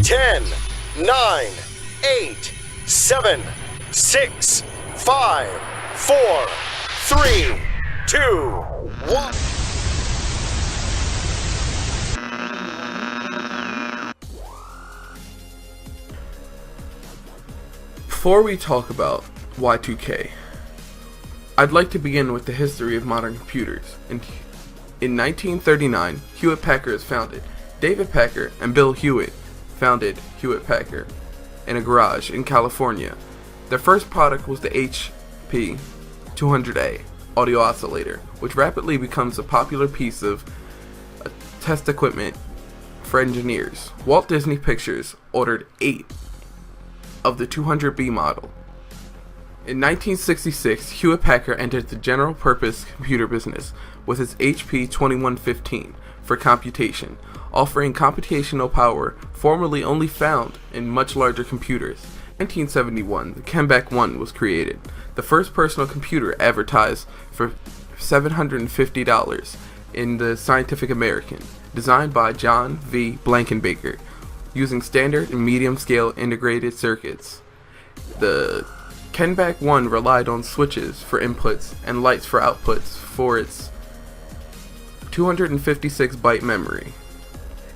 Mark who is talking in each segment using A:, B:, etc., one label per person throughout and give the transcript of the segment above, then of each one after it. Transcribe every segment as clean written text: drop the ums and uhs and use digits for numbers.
A: 10, 9, 8, 7, 6, 5, 4, 3, 2, 1.
B: Before we talk about Y2K, I'd like to begin with the history of modern computers. In 1939, Hewlett-Packard is founded. David Packard and Bill Hewitt founded Hewlett-Packard in a garage in California. Their first product was the HP 200A audio oscillator, which rapidly becomes a popular piece of test equipment for engineers. Walt Disney Pictures ordered 8 of the 200B model. In 1966, Hewlett-Packard entered the general-purpose computer business with its HP 2115 for computation, offering computational power formerly only found in much larger computers. In 1971, the Kenback One was created, the first personal computer advertised for $750 in the Scientific American, designed by John V. Blankenbaker, using standard and medium-scale integrated circuits. The Kenback One relied on switches for inputs and lights for outputs for its 256-byte memory.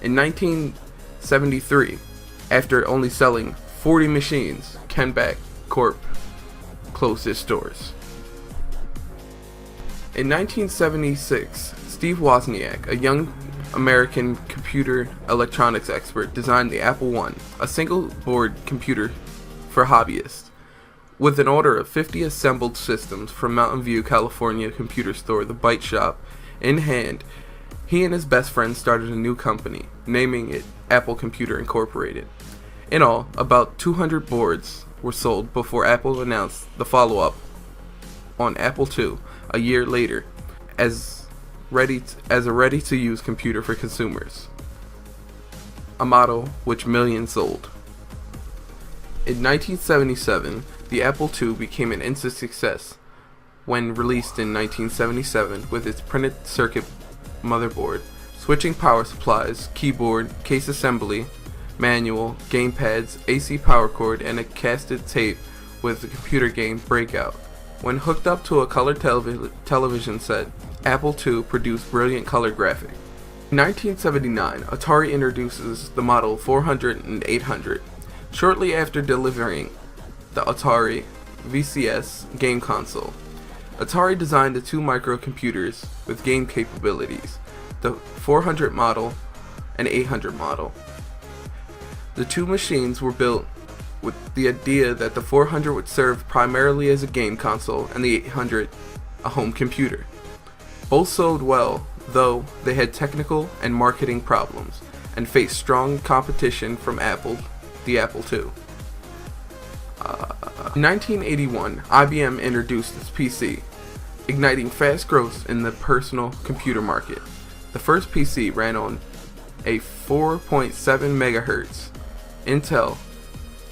B: In 1973, after only selling 40 machines, Kenback Corp closed its stores. In 1976, Steve Wozniak, a young American computer electronics expert, designed the Apple I, a single-board computer for hobbyists. With an order of 50 assembled systems from Mountain View, California computer store, The Byte Shop, in hand, he and his best friend started a new company, naming it Apple Computer Incorporated. In all, about 200 boards were sold before Apple announced the follow-up on Apple II a year later as a ready-to-use computer for consumers, a model which millions sold. In 1977, the Apple II became an instant success when released in 1977 with its printed circuit motherboard, switching power supplies, keyboard, case assembly, manual, gamepads, AC power cord, and a casted tape with the computer game Breakout. When hooked up to a color television set, Apple II produced brilliant color graphics. In 1979, Atari introduces the Model 400 and 800. Shortly after delivering the Atari VCS game console, Atari designed the two microcomputers with game capabilities, the 400 model and 800 model. The two machines were built with the idea that the 400 would serve primarily as a game console and the 800 a home computer. Both sold well, though they had technical and marketing problems and faced strong competition from the Apple II. In 1981, IBM introduced its PC, igniting fast growth in the personal computer market. The first PC ran on a 4.7 MHz Intel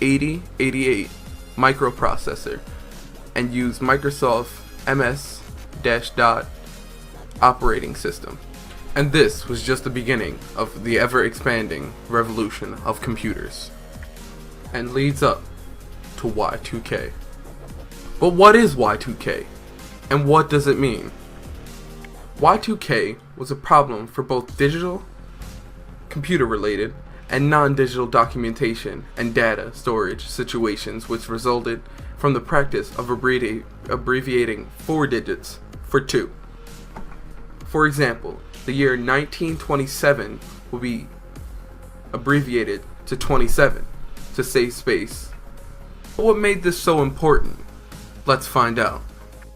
B: 8088 microprocessor and used Microsoft MS-DOT operating system. And this was just the beginning of the ever-expanding revolution of computers, and leads up to Y2K. But what is Y2K, and what does it mean? Y2K was a problem for both digital, computer-related, and non-digital documentation and data storage situations, which resulted from the practice of abbreviating 4 digits for 2. For example, the year 1927 will be abbreviated to 27 to save space. But what made this so important? Let's find out.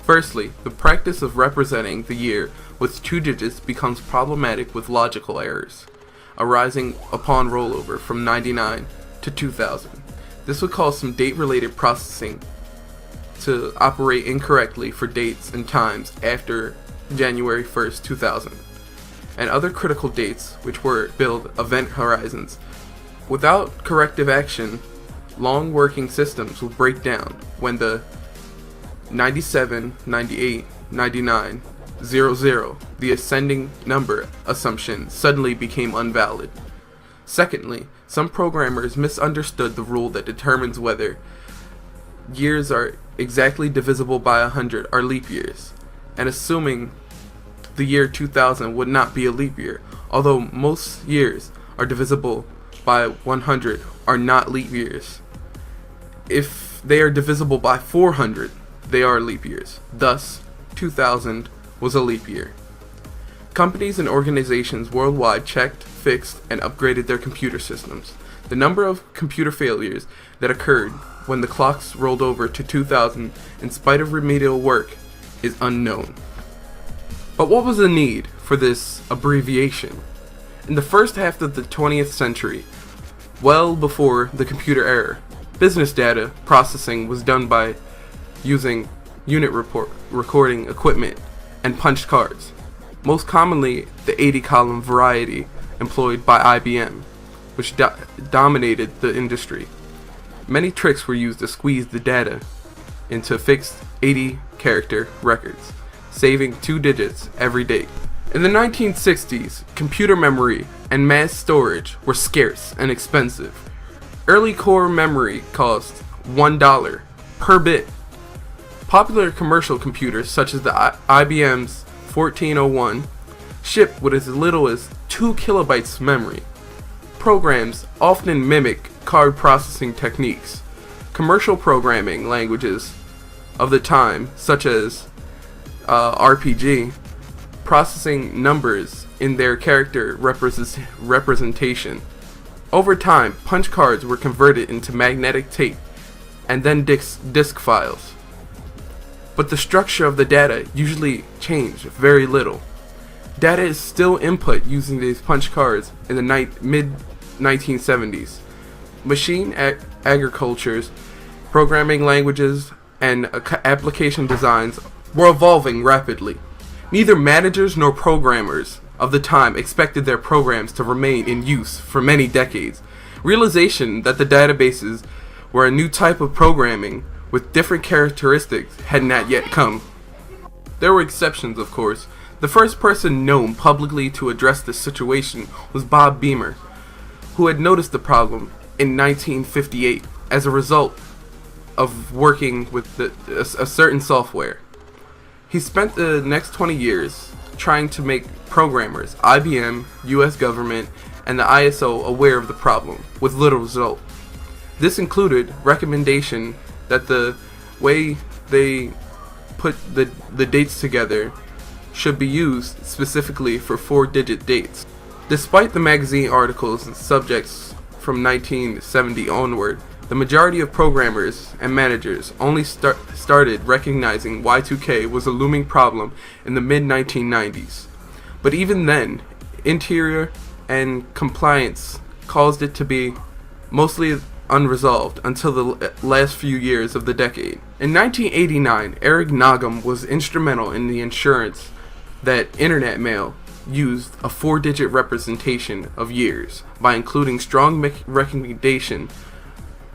B: Firstly, the practice of representing the year with 2 digits becomes problematic with logical errors arising upon rollover from 99 to 2000. This would cause some date-related processing to operate incorrectly for dates and times after January 1st, 2000, and other critical dates which were build event horizons. Without corrective action, long working systems will break down when the 97, 98, 99, 00, the ascending number assumption suddenly became invalid. Secondly, some programmers misunderstood the rule that determines whether years are exactly divisible by 100 are leap years, and assuming the year 2000 would not be a leap year, although most years are divisible by 100 are not leap years. If they are divisible by 400, they are leap years. Thus, 2000 was a leap year. Companies and organizations worldwide checked, fixed, and upgraded their computer systems. The number of computer failures that occurred when the clocks rolled over to 2000 in spite of remedial work is unknown. But what was the need for this abbreviation? In the first half of the 20th century, well before the computer era, business data processing was done by using unit recording equipment and punched cards, most commonly the 80-column variety employed by IBM, which dominated the industry. Many tricks were used to squeeze the data into fixed 80-character records, saving 2 digits every date. In the 1960s, computer memory and mass storage were scarce and expensive. Early core memory cost $1 per bit. Popular commercial computers such as the IBM's 1401 shipped with as little as 2 kilobytes of memory. Programs often mimic card processing techniques. Commercial programming languages of the time, such as RPG, processing numbers in their character representation. Over time, punch cards were converted into magnetic tape and then disk files. But the structure of the data usually changed very little. Data is still input using these punch cards in the mid-1970s. Machine agricultures, programming languages, and application designs were evolving rapidly. Neither managers nor programmers of the time expected their programs to remain in use for many decades. Realization that the databases were a new type of programming with different characteristics had not yet come. There were exceptions, of course. The first person known publicly to address this situation was Bob Beamer, who had noticed the problem in 1958 as a result of working with a certain software. He spent the next 20 years trying to make programmers, IBM, US government, and the ISO aware of the problem, with little result. This included recommendation that the way they put the dates together should be used specifically for 4-digit dates. Despite the magazine articles and subjects from 1970 onward, the majority of programmers and managers only started recognizing Y2K was a looming problem in the mid-1990s. But even then, interior and compliance caused it to be mostly unresolved until the last few years of the decade. In 1989, Eric Nogum was instrumental in the assurance that Internet Mail used a 4-digit representation of years by including strong recommendation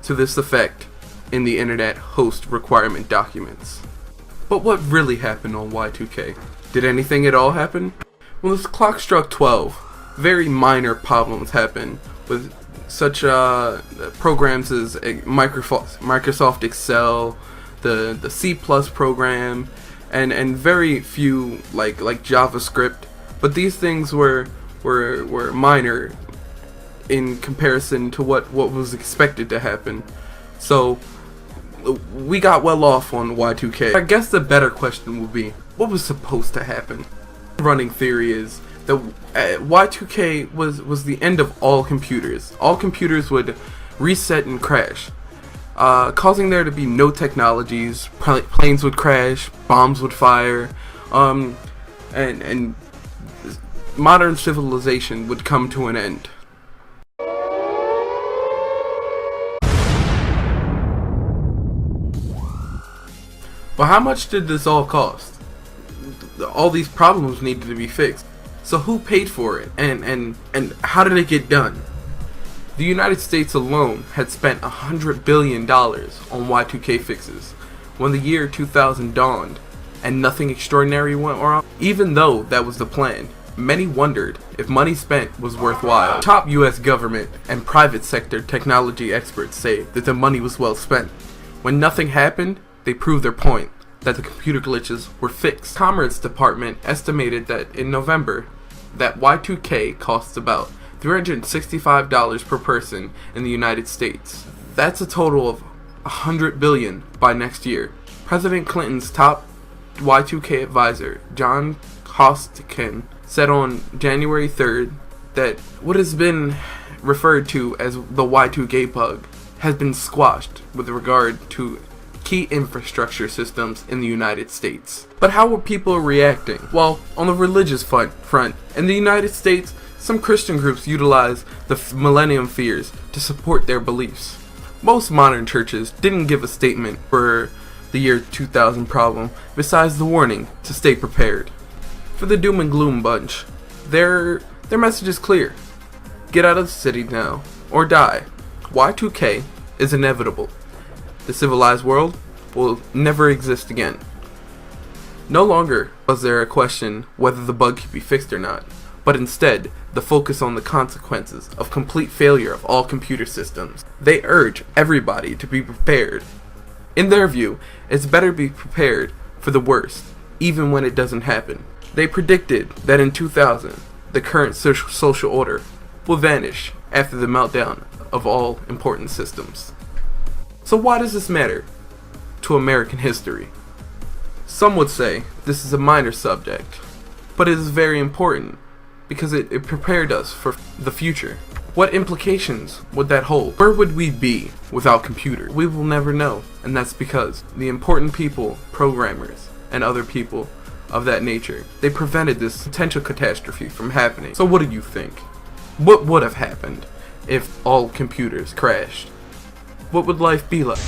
B: to this effect in the Internet host requirement documents. But what really happened on Y2K? Did anything at all happen? When the clock struck 12, very minor problems happened with such programs as Microsoft Excel, the C+ program, and very few like JavaScript. But these things were minor in comparison to what was expected to happen. So we got well off on Y2K. I guess the better question would be, what was supposed to happen? Running theory is that Y2K was the end of all computers. All computers would reset and crash, causing there to be no technologies. Planes would crash, bombs would fire, and modern civilization would come to an end. But how much did this all cost? All these problems needed to be fixed. So who paid for it, and how did it get done? The United States alone had spent $100 billion on Y2K fixes when the year 2000 dawned, and nothing extraordinary went wrong. Even though that was the plan, many wondered if money spent was worthwhile. Top US government and private sector technology experts say that the money was well spent. When nothing happened, they proved their point that the computer glitches were fixed. Commerce Department estimated that in November, that Y2K costs about $365 per person in the United States. That's a total of $100 billion by next year. President Clinton's top Y2K advisor, John Kostikin, said on January 3rd that what has been referred to as the Y2K bug has been squashed with regard to key infrastructure systems in the United States. But how were people reacting? Well, on the religious front, in the United States, some Christian groups utilize the millennium fears to support their beliefs. Most modern churches didn't give a statement for the year 2000 problem besides the warning to stay prepared. For the doom and gloom bunch, their message is clear. Get out of the city now, or die. Y2K is inevitable. The civilized world will never exist again. No longer was there a question whether the bug could be fixed or not, but instead the focus on the consequences of complete failure of all computer systems. They urge everybody to be prepared. In their view, it's better to be prepared for the worst, even when it doesn't happen. They predicted that in 2000, the current social order will vanish after the meltdown of all important systems. So why does this matter to American history? Some would say this is a minor subject, but it is very important because it prepared us for the future. What implications would that hold? Where would we be without computers? We will never know, and that's because the important people, programmers, and other people of that nature, they prevented this potential catastrophe from happening. So what do you think? What would have happened if all computers crashed? What would life be like?